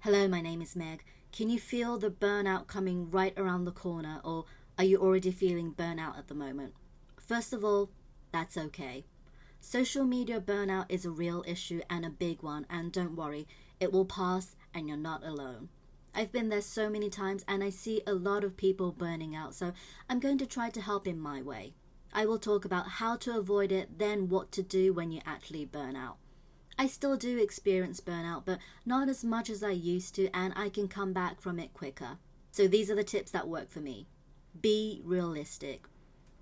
Hello, my name is Meg. Can you feel the burnout coming right around the corner, or are you already feeling burnout at the moment? First of all, that's okay. Social media burnout is a real issue and a big one, and don't worry, it will pass and you're not alone. I've been there so many times and I see a lot of people burning out, so I'm going to try to help in my way. I will talk about how to avoid it, then what to do when you actually burn out. I still do experience burnout, but not as much as I used to, and I can come back from it quicker. So these are the tips that work for me. Be realistic.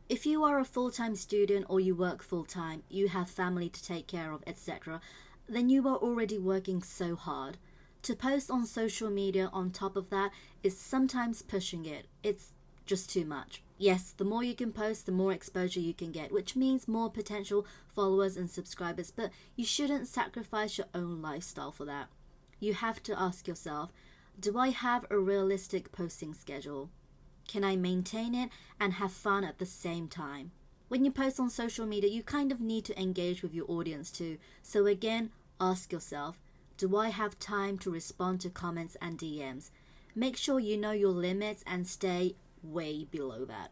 If you are a full-time student or you work full-time, you have family to take care of, etc., then you are already working so hard. To post on social media on top of that is sometimes pushing it. It's just too much. Yes, the more you can post, the more exposure you can get, which means more potential followers and subscribers, but you shouldn't sacrifice your own lifestyle for that. You have to ask yourself, do I have a realistic posting schedule? Can I maintain it and have fun at the same time? When you post on social media, you kind of need to engage with your audience too. So again, ask yourself, do I have time to respond to comments and DMs? Make sure you know your limits and stay way below that.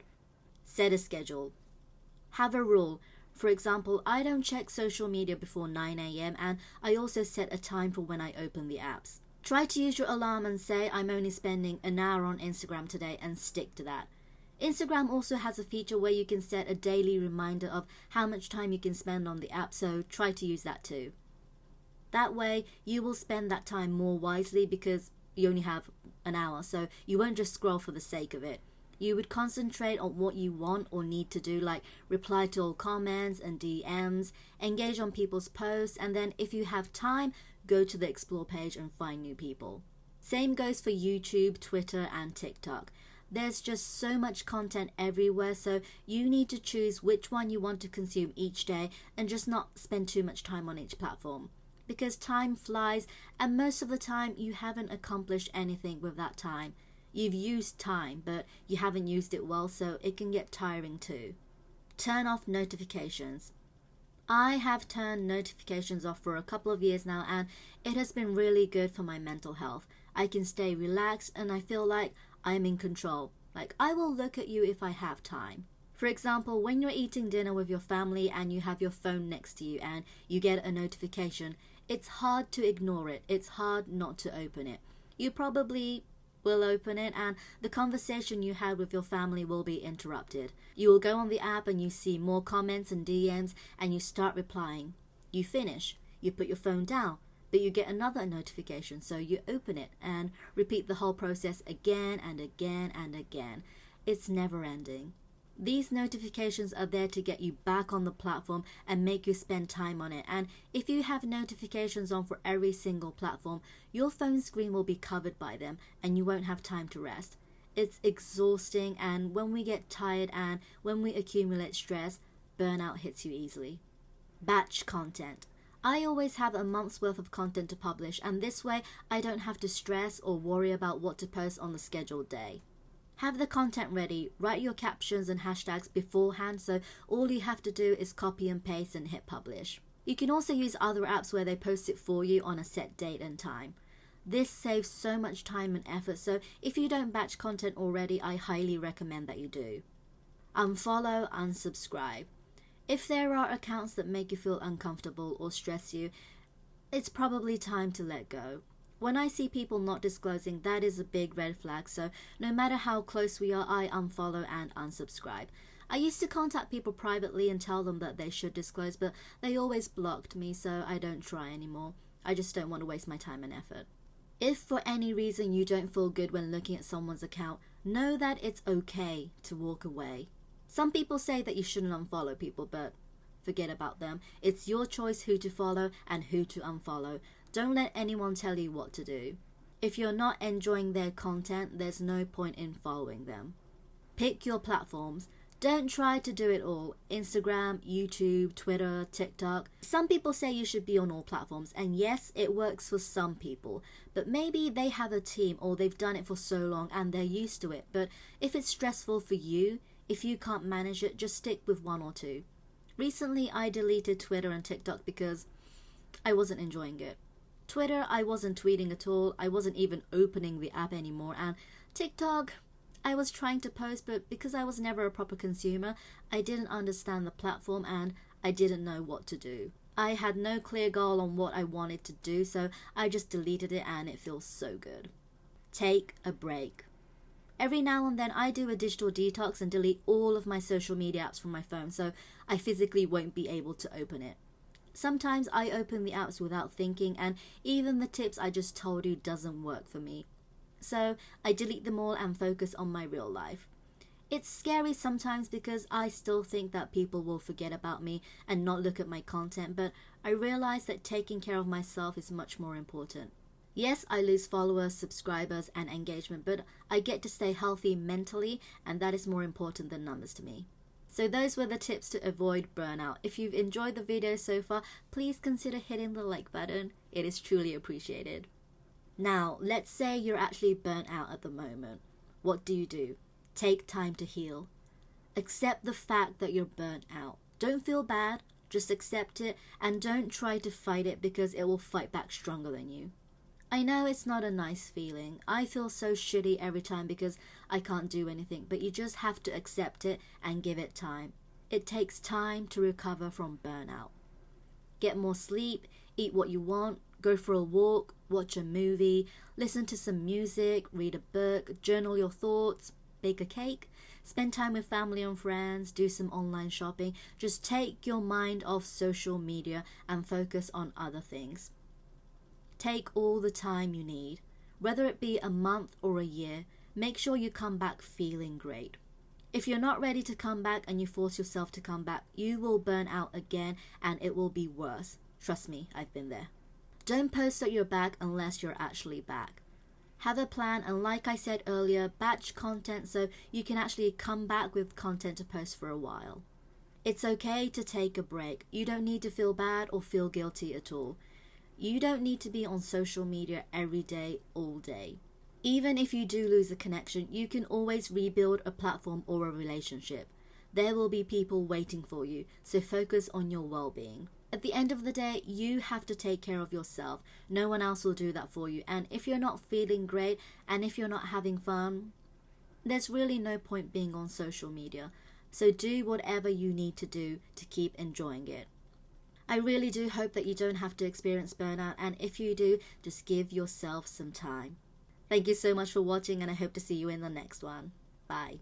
Set a schedule. Have a rule. For example, I don't check social media before 9 a.m. and I also set a time for when I open the apps. Try to use your alarm and say I'm only spending an hour on Instagram today and stick to that. Instagram also has a feature where you can set a daily reminder of how much time you can spend on the app, so try to use that too. That way you will spend that time more wisely because you only have an hour, so you won't just scroll for the sake of it. You would concentrate on what you want or need to do, like reply to all comments and DMs, engage on people's posts, and then if you have time, go to the explore page and find new people. Same goes for YouTube, Twitter, and TikTok. There's just so much content everywhere, so you need to choose which one you want to consume each day and just not spend too much time on each platform. Because time flies, and most of the time you haven't accomplished anything with that time. You've used time, but you haven't used it well, so it can get tiring too. Turn off notifications. I have turned notifications off for a couple of years now, and it has been really good for my mental health. I can stay relaxed and I feel like I'm in control. Like, I will look at you if I have time. For example, when you're eating dinner with your family and you have your phone next to you and you get a notification, it's hard to ignore it. It's hard not to open it. You probably will open it and the conversation you had with your family will be interrupted. You will go on the app and you see more comments and DMs and you start replying. You finish, you put your phone down, but you get another notification, so you open it and repeat the whole process again and again and again. It's never ending. These notifications are there to get you back on the platform and make you spend time on it. And if you have notifications on for every single platform, your phone screen will be covered by them and you won't have time to rest. It's exhausting, and when we get tired and when we accumulate stress, burnout hits you easily. Batch content. I always have a month's worth of content to publish, and this way I don't have to stress or worry about what to post on the scheduled day. Have the content ready, write your captions and hashtags beforehand, so all you have to do is copy and paste and hit publish. You can also use other apps where they post it for you on a set date and time. This saves so much time and effort, so if you don't batch content already, I highly recommend that you do. Unfollow, unsubscribe. If there are accounts that make you feel uncomfortable or stress you, it's probably time to let go. When I see people not disclosing, that is a big red flag, so no matter how close we are, I unfollow and unsubscribe. I used to contact people privately and tell them that they should disclose, but they always blocked me, so I don't try anymore. I just don't want to waste my time and effort. If for any reason you don't feel good when looking at someone's account, know that it's okay to walk away. Some people say that you shouldn't unfollow people, but forget about them. It's your choice who to follow and who to unfollow. Don't let anyone tell you what to do. If you're not enjoying their content, there's no point in following them. Pick your platforms. Don't try to do it all. Instagram, YouTube, Twitter, TikTok. Some people say you should be on all platforms, and yes, it works for some people. But maybe they have a team or they've done it for so long and they're used to it. But if it's stressful for you, if you can't manage it, just stick with one or two. Recently, I deleted Twitter and TikTok because I wasn't enjoying it. Twitter, I wasn't tweeting at all. I wasn't even opening the app anymore. And TikTok, I was trying to post, but because I was never a proper consumer, I didn't understand the platform and I didn't know what to do. I had no clear goal on what I wanted to do, so I just deleted it and it feels so good. Take a break. Every now and then I do a digital detox and delete all of my social media apps from my phone, so I physically won't be able to open it. Sometimes I open the apps without thinking, and even the tips I just told you doesn't work for me. So I delete them all and focus on my real life. It's scary sometimes because I still think that people will forget about me and not look at my content, but I realize that taking care of myself is much more important. Yes, I lose followers, subscribers, and engagement, but I get to stay healthy mentally, and that is more important than numbers to me. So those were the tips to avoid burnout. If you've enjoyed the video so far, please consider hitting the like button. It is truly appreciated. Now, let's say you're actually burnt out at the moment. What do? Take time to heal. Accept the fact that you're burnt out. Don't feel bad, just accept it, and don't try to fight it because it will fight back stronger than you. I know it's not a nice feeling. I feel so shitty every time because I can't do anything, but you just have to accept it and give it time. It takes time to recover from burnout. Get more sleep, eat what you want, go for a walk, watch a movie, listen to some music, read a book, journal your thoughts, bake a cake, spend time with family and friends, do some online shopping. Just take your mind off social media and focus on other things. Take all the time you need, whether it be a month or a year. Make sure you come back feeling great. If you're not ready to come back and you force yourself to come back, you will burn out again and it will be worse. Trust me, I've been there. Don't post that you're back unless you're actually back. Have a plan, and like I said earlier, batch content so you can actually come back with content to post for a while. It's okay to take a break. You don't need to feel bad or feel guilty at all. You don't need to be on social media every day, all day. Even if you do lose a connection, you can always rebuild a platform or a relationship. There will be people waiting for you, so focus on your well-being. At the end of the day, you have to take care of yourself. No one else will do that for you. And if you're not feeling great and if you're not having fun, there's really no point being on social media. So do whatever you need to do to keep enjoying it. I really do hope that you don't have to experience burnout, and if you do, just give yourself some time. Thank you so much for watching, and I hope to see you in the next one. Bye.